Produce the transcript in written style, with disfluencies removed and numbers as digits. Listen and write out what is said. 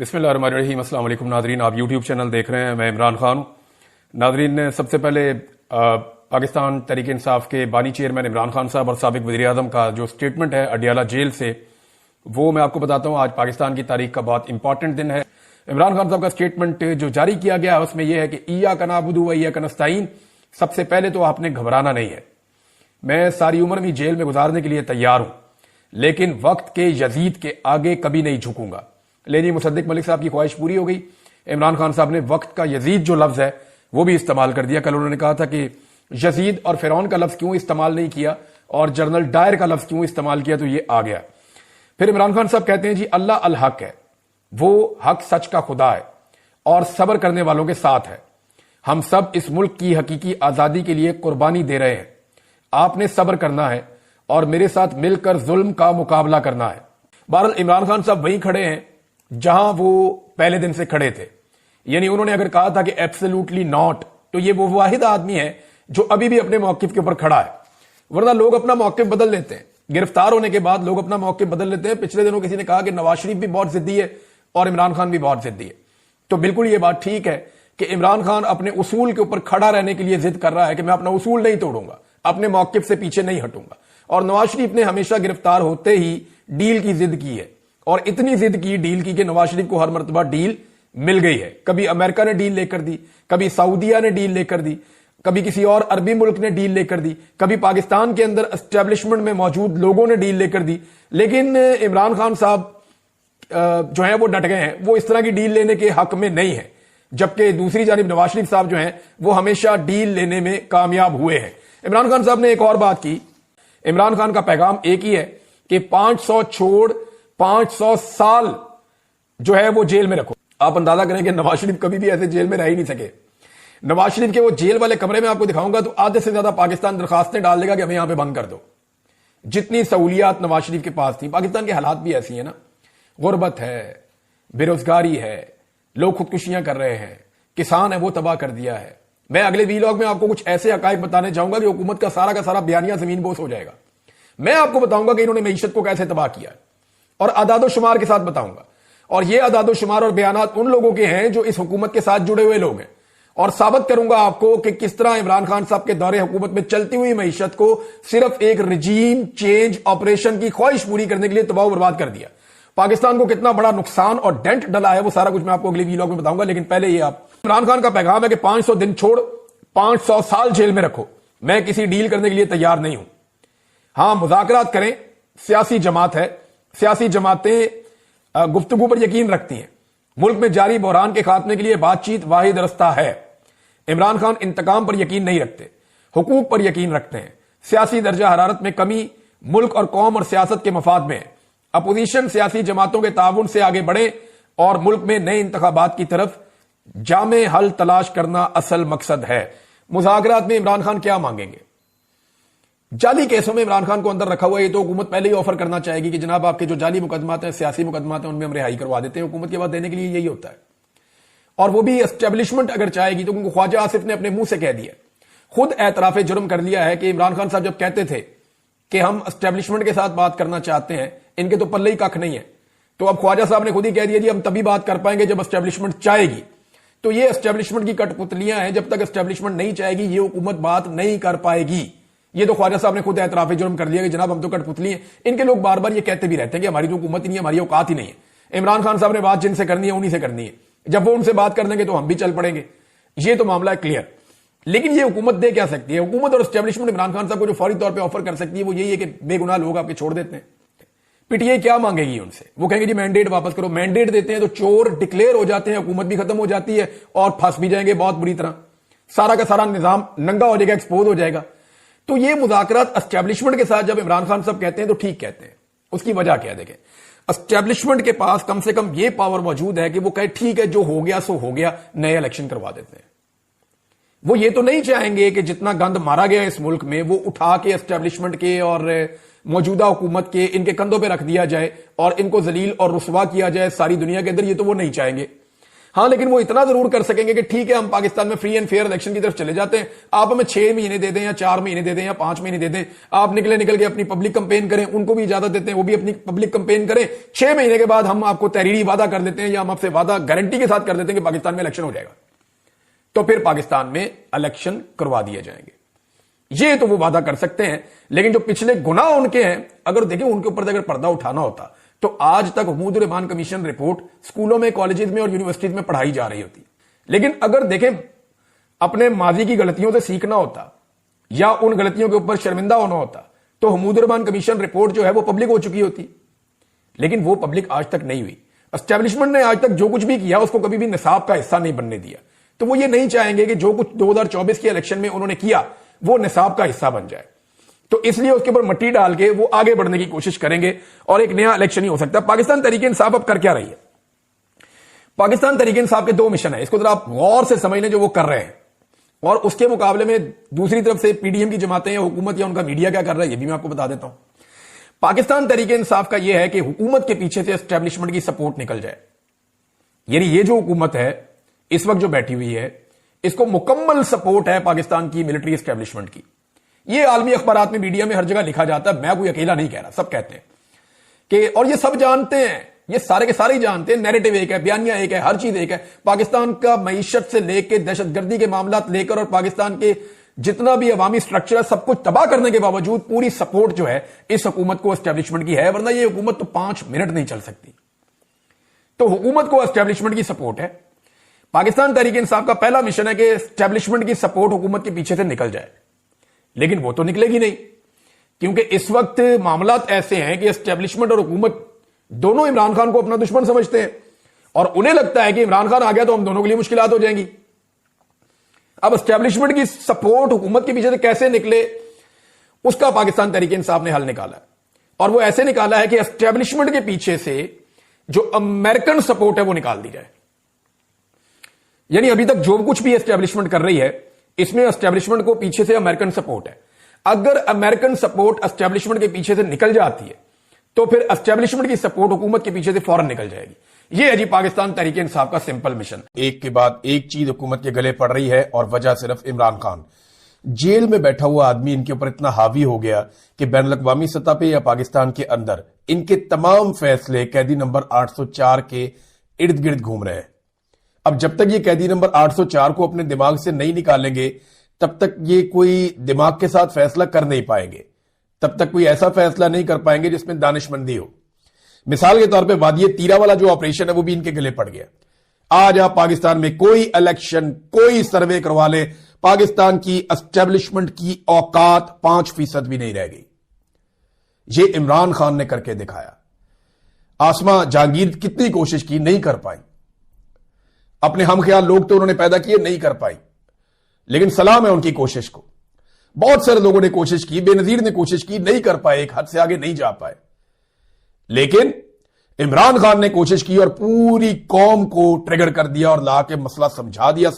بسم اللہ الرحمن الرحیم۔ السلام علیکم ناظرین، آپ یوٹیوب چینل دیکھ رہے ہیں، میں عمران خان ہوں۔ ناظرین، سب سے پہلے پاکستان تحریک انصاف کے بانی چیئرمین عمران خان صاحب اور سابق وزیر اعظم کا جو سٹیٹمنٹ ہے اڈیالہ جیل سے، وہ میں آپ کو بتاتا ہوں۔ آج پاکستان کی تاریخ کا بہت امپورٹنٹ دن ہے۔ عمران خان صاحب کا سٹیٹمنٹ جو جاری کیا گیا ہے اس میں یہ ہے کہ ایاک نعبد و ایاک نستعین، سب سے پہلے تو آپ نے گھبرانا نہیں ہے۔ میں ساری عمر بھی جیل میں گزارنے کے لیے تیار ہوں، لیکن وقت کے یزید کے آگے کبھی نہیں جھکوں گا۔ لیکن مصدق ملک صاحب کی خواہش پوری ہو گئی۔ عمران خان صاحب نے وقت کا یزید جو لفظ ہے وہ بھی استعمال کر دیا۔ کل انہوں نے کہا تھا کہ یزید اور فرعون کا لفظ کیوں استعمال نہیں کیا اور جنرل ڈائر کا لفظ کیوں استعمال کیا، تو یہ آ گیا۔ پھر عمران خان صاحب کہتے ہیں جی اللہ الحق ہے، وہ حق سچ کا خدا ہے اور صبر کرنے والوں کے ساتھ ہے۔ ہم سب اس ملک کی حقیقی آزادی کے لیے قربانی دے رہے ہیں۔ آپ نے صبر کرنا ہے اور میرے ساتھ مل کر ظلم کا مقابلہ کرنا ہے۔ بہرحال عمران خان صاحب وہیں کھڑے ہیں جہاں وہ پہلے دن سے کھڑے تھے، یعنی انہوں نے اگر کہا تھا کہ ایبسلیوٹلی ناٹ، تو یہ وہ واحد آدمی ہے جو ابھی بھی اپنے موقف کے اوپر کھڑا ہے۔ ورنہ لوگ اپنا موقف بدل لیتے ہیں، گرفتار ہونے کے بعد لوگ اپنا موقف بدل لیتے ہیں۔ پچھلے دنوں کسی نے کہا کہ نواز شریف بھی بہت ضدی ہے اور عمران خان بھی بہت ضدی ہے، تو بالکل یہ بات ٹھیک ہے کہ عمران خان اپنے اصول کے اوپر کھڑا رہنے کے لیے ضد کر رہا ہے کہ میں اپنا اصول نہیں توڑوں گا، اپنے موقف سے پیچھے نہیں ہٹوں گا۔ اور نواز شریف نے ہمیشہ گرفتار ہوتے ہی ڈیل کی ضد کی ہے، اور اتنی ضد کی ڈیل کی کہ نواز شریف کو ہر مرتبہ ڈیل مل گئی ہے۔ کبھی امریکہ نے ڈیل لے کر دی، کبھی سعودیہ نے ڈیل لے کر دی، کبھی کسی اور عربی ملک نے ڈیل لے کر دی، کبھی پاکستان کے اندر اسٹیبلشمنٹ میں موجود لوگوں نے ڈیل لے کر دی۔ لیکن عمران خان صاحب جو ہیں وہ ڈٹ گئے ہیں، وہ اس طرح کی ڈیل لینے کے حق میں نہیں ہیں، جبکہ دوسری جانب نواز شریف صاحب جو ہیں وہ ہمیشہ ڈیل لینے میں کامیاب ہوئے ہیں۔ عمران خان صاحب نے ایک اور بات کی۔ عمران خان کا پیغام ایک ہی ہے کہ 500 چھوڑ 500 سال جو ہے وہ جیل میں رکھو۔ آپ اندازہ کریں کہ نواز شریف کبھی بھی ایسے جیل میں رہ ہی نہیں سکے۔ نواز شریف کے وہ جیل والے کمرے میں آپ کو دکھاؤں گا تو آدھے سے زیادہ پاکستان درخواستیں ڈال دے گا کہ ہمیں یہاں پہ بند کر دو۔ جتنی سہولیات نواز شریف کے پاس تھیں، پاکستان کے حالات بھی ایسی ہیں نا، غربت ہے، بے روزگاری ہے، لوگ خودکشیاں کر رہے ہیں، کسان ہے وہ تباہ کر دیا ہے۔ میں اگلے ویلاگ میں آپ کو کچھ ایسے حقائق بتانے چاہوں گا کہ حکومت کا سارا بیانیہ زمین بوس ہو جائے گا۔ میں آپ کو بتاؤں گا کہ انہوں نے معیشت کو کیسے تباہ کیا ہے، اور اعداد و شمار کے ساتھ بتاؤں گا۔ اور یہ اعداد و شمار اور بیانات ان لوگوں کے ہیں جو اس حکومت کے ساتھ جڑے ہوئے لوگ ہیں، اور ثابت کروں گا آپ کو کہ کس طرح عمران خان صاحب کے دور حکومت میں چلتی ہوئی معیشت کو صرف ایک رجیم چینج آپریشن کی خواہش پوری کرنے کے لیے تباہ و برباد کر دیا۔ پاکستان کو کتنا بڑا نقصان اور ڈینٹ ڈلا ہے وہ سارا کچھ میں آپ کو اگلی ویلاگ میں بتاؤں گا، لیکن پہلے یہ آپ عمران خان کا پیغام ہے کہ 500 دن چھوڑ 500 سال جیل میں رکھو، میں کسی ڈیل کرنے کے لیے تیار نہیں ہوں۔ ہاں مذاکرات کریں، سیاسی جماعت ہے، سیاسی جماعتیں گفتگو پر یقین رکھتی ہیں، ملک میں جاری بحران کے خاتمے کے لیے بات چیت واحد رستہ ہے۔ عمران خان انتقام پر یقین نہیں رکھتے، حقوق پر یقین رکھتے ہیں، سیاسی درجہ حرارت میں کمی ملک اور قوم اور سیاست کے مفاد میں ہے۔ اپوزیشن سیاسی جماعتوں کے تعاون سے آگے بڑھیں اور ملک میں نئے انتخابات کی طرف جامع حل تلاش کرنا اصل مقصد ہے۔ مذاکرات میں عمران خان کیا مانگیں گے؟ جعلی کیسوں میں عمران خان کو اندر رکھا ہوا ہے، یہ تو حکومت پہلے ہی آفر کرنا چاہے گی کہ جناب آپ کے جو جعلی مقدمات ہیں، سیاسی مقدمات ہیں، ان میں ہم رہائی کروا دیتے ہیں۔ حکومت کے بعد دینے کے لیے یہی ہوتا ہے، اور وہ بھی اسٹیبلشمنٹ اگر چاہے گی تو، کیونکہ خواجہ آصف نے اپنے منہ سے کہہ دیا، خود اعتراف جرم کر لیا ہے کہ عمران خان صاحب جب کہتے تھے کہ ہم اسٹیبلشمنٹ کے ساتھ بات کرنا چاہتے ہیں، ان کے تو پلے ہی ککھ نہیں ہے، تو اب خواجہ صاحب نے خود ہی کہہ دیا جی ہم تبھی بات کر پائیں گے جب اسٹیبلشمنٹ چاہے گی۔ تو یہ اسٹیبلشمنٹ کی کٹ پتلیاں ہیں، جب تک اسٹیبلشمنٹ نہیں چاہے گی یہ حکومت بات نہیں کر پائے گی۔ یہ تو خواجہ صاحب نے خود اعتراف جرم کر لیا کہ جناب ہم تو کٹ پتلی ہیں۔ ان کے لوگ بار بار یہ کہتے بھی رہتے ہیں کہ ہماری تو حکومت ہی نہیں ہے، ہماری اوقات ہی نہیں ہے۔ عمران خان صاحب نے بات جن سے کرنی ہے انہی سے کرنی ہے، جب وہ ان سے بات کر دیں گے تو ہم بھی چل پڑیں گے۔ یہ تو معاملہ ہے کلیئر۔ لیکن یہ حکومت دے کیا سکتی ہے؟ حکومت اور اسٹیبلشمنٹ عمران خان صاحب کو جو فوری طور پہ آفر کر سکتی ہے وہ یہی ہے کہ بے گناہ لوگ آپ کے چھوڑ دیتے ہیں۔ پی ٹی آئی کیا مانگے گی ان سے؟ وہ کہیں گے جی مینڈیٹ واپس کرو۔ مینڈیٹ دیتے ہیں تو چور ڈکلیئر ہو جاتے ہیں، حکومت بھی ختم ہو جاتی ہے اور پھنس بھی جائیں گے بہت بری طرح، سارا کا سارا نظام ننگا ہو جائے گا، ایکسپوز ہو جائے گا۔ تو یہ مذاکرات اسٹیبلشمنٹ کے ساتھ جب عمران خان صاحب کہتے ہیں تو ٹھیک کہتے ہیں۔ اس کی وجہ کیا دیکھیں، اسٹیبلشمنٹ کے پاس کم سے کم یہ پاور موجود ہے کہ وہ کہے ٹھیک ہے جو ہو گیا سو ہو گیا، نئے الیکشن کروا دیتے ہیں۔ وہ یہ تو نہیں چاہیں گے کہ جتنا گند مارا گیا اس ملک میں وہ اٹھا کے اسٹیبلشمنٹ کے اور موجودہ حکومت کے ان کے کندھوں پہ رکھ دیا جائے اور ان کو ذلیل اور رسوا کیا جائے ساری دنیا کے اندر، یہ تو وہ نہیں چاہیں گے۔ ہاں لیکن وہ اتنا ضرور کر سکیں گے کہ ٹھیک ہے ہم پاکستان میں فری اینڈ فیئر الیکشن کی طرف چلے جاتے ہیں, آپ ہمیں 6 مہینے دے دیں یا 4 مہینے دے دیں یا 5 مہینے دے دیں, آپ نکل کے اپنی پبلک کمپین کریں, ان کو بھی اجازت دیتے ہیں وہ بھی اپنی پبلک کمپین کریں, 6 مہینے کے بعد ہم آپ کو تحریری وعدہ کر دیتے ہیں یا ہم آپ سے وعدہ گارنٹی کے ساتھ کر دیتے ہیں کہ پاکستان میں الیکشن ہو جائے گا, تو پھر پاکستان میں الیکشن کروا دیے جائیں گے. یہ تو وہ وعدہ کر سکتے ہیں, لیکن جو پچھلے گناہ ان کے ہیں اگر دیکھیں ان کے اوپر اگر پردہ اٹھانا ہوتا تو آج تک حقوق الرحمان کمیشن رپورٹ اسکولوں میں, کالجز میں اور یونیورسٹیز میں پڑھائی جا رہی ہوتی. لیکن اگر دیکھیں اپنے ماضی کی غلطیوں سے سیکھنا ہوتا یا ان غلطیوں کے اوپر شرمندہ ہونا ہوتا تو حقوق الرحمان کمیشن رپورٹ جو ہے وہ پبلک ہو چکی ہوتی, لیکن وہ پبلک آج تک نہیں ہوئی. اسٹیبلشمنٹ نے آج تک جو کچھ بھی کیا اس کو کبھی بھی نصاب کا حصہ نہیں بننے دیا, تو وہ یہ نہیں چاہیں گے کہ جو کچھ 2024 کے الیکشن میں انہوں نے کیا وہ نصاب کا حصہ بن جائے, تو اس لیے اس کے اوپر مٹی ڈال کے وہ آگے بڑھنے کی کوشش کریں گے اور ایک نیا الیکشن ہی ہو سکتا ہے. پاکستان تحریک انصاف اب کر کیا رہی ہے؟ پاکستان تحریک انصاف کے 2 مشن ہیں, اس کو ذرا آپ غور سے سمجھ لیں جو وہ کر رہے ہیں, اور اس کے مقابلے میں دوسری طرف سے پی ڈی ایم کی جماعتیں یا حکومت یا ان کا میڈیا کیا کر رہا ہے یہ بھی میں آپ کو بتا دیتا ہوں. پاکستان تحریک انصاف کا یہ ہے کہ حکومت کے پیچھے سے اسٹیبلشمنٹ کی سپورٹ نکل جائے, یعنی یہ جو حکومت ہے اس وقت جو بیٹھی ہوئی ہے اس کو مکمل سپورٹ ہے پاکستان کی ملٹری اسٹیبلشمنٹ کی. یہ عالمی اخبارات میں, میڈیا میں ہر جگہ لکھا جاتا ہے, میں کوئی اکیلا نہیں کہہ رہا, سب کہتے ہیں کہ, اور یہ سب جانتے ہیں, یہ سارے کے سارے ہی جانتے ہیں, نیریٹو ایک ہے, بیانیہ ایک ہے, ہر چیز ایک ہے. پاکستان کا معیشت سے لے کے دہشت گردی کے معاملات لے کر اور پاکستان کے جتنا بھی عوامی سٹرکچر ہے سب کچھ تباہ کرنے کے باوجود پوری سپورٹ جو ہے اس حکومت کو اسٹیبلشمنٹ کی ہے, ورنہ یہ حکومت تو 5 منٹ نہیں چل سکتی. تو حکومت کو اسٹیبلشمنٹ کی سپورٹ ہے. پاکستان تحریک انصاف کا پہلا مشن ہے کہ اسٹیبلشمنٹ کی سپورٹ حکومت کے پیچھے سے نکل جائے, لیکن وہ تو نکلے گی نہیں, کیونکہ اس وقت معاملات ایسے ہیں کہ اسٹیبلشمنٹ اور حکومت دونوں عمران خان کو اپنا دشمن سمجھتے ہیں, اور انہیں لگتا ہے کہ عمران خان آ گیا تو ہم دونوں کے لیے مشکلات ہو جائیں گی. اب اسٹیبلشمنٹ کی سپورٹ حکومت کے پیچھے سے کیسے نکلے اس کا پاکستان تحریک انصاف نے حل نکالا ہے, اور وہ ایسے نکالا ہے کہ اسٹیبلشمنٹ کے پیچھے سے جو امریکن سپورٹ ہے وہ نکال دی جائے. یعنی ابھی تک جو کچھ بھی اسٹیبلشمنٹ کر رہی ہے اس میں اسٹیبلشمنٹ کو پیچھے سے امریکن سپورٹ ہے. اگر امریکن سپورٹ اسٹیبلشمنٹ کے پیچھے سے نکل جاتی ہے تو پھر اسٹیبلشمنٹ کی سپورٹ حکومت کے پیچھے سے فوراً نکل جائے گی. یہ ہے جی پاکستان تحریک انصاف کا سمپل مشن. ایک کے بعد ایک چیز حکومت کے گلے پڑ رہی ہے, اور وجہ صرف عمران خان. جیل میں بیٹھا ہوا آدمی ان کے اوپر اتنا حاوی ہو گیا کہ بین الاقوامی سطح پہ یا پاکستان کے اندر ان کے تمام فیصلے قیدی نمبر 804 کے ارد گرد گھوم رہے ہیں. اب جب تک یہ قیدی نمبر 804 کو اپنے دماغ سے نہیں نکالیں گے تب تک یہ کوئی دماغ کے ساتھ فیصلہ کر نہیں پائیں گے, تب تک کوئی ایسا فیصلہ نہیں کر پائیں گے جس میں دانش مندی ہو. مثال کے طور پہ وادی تیرا والا جو آپریشن ہے وہ بھی ان کے گلے پڑ گیا. آج آپ پاکستان میں کوئی الیکشن, کوئی سروے کروا لیں, پاکستان کی اسٹیبلشمنٹ کی اوقات 5% بھی نہیں رہ گئی. یہ عمران خان نے کر کے دکھایا. آسما جہانگیر کتنی کوشش کی, نہیں کر پائی. اپنے ہم خیال لوگ تو انہوں نے پیدا کیے, نہیں کر پائی, لیکن سلام ہے ان کی کوشش کو. بہت سارے لوگوں نے کوشش کی, بے نظیر نے کوشش کی, نہیں کر پائے, ایک حد سے آگے نہیں جا پائے. لیکن عمران خان نے کوشش کی اور پوری قوم کو ٹریگر کر دیا اور لا کے مسئلہ سمجھا دیا.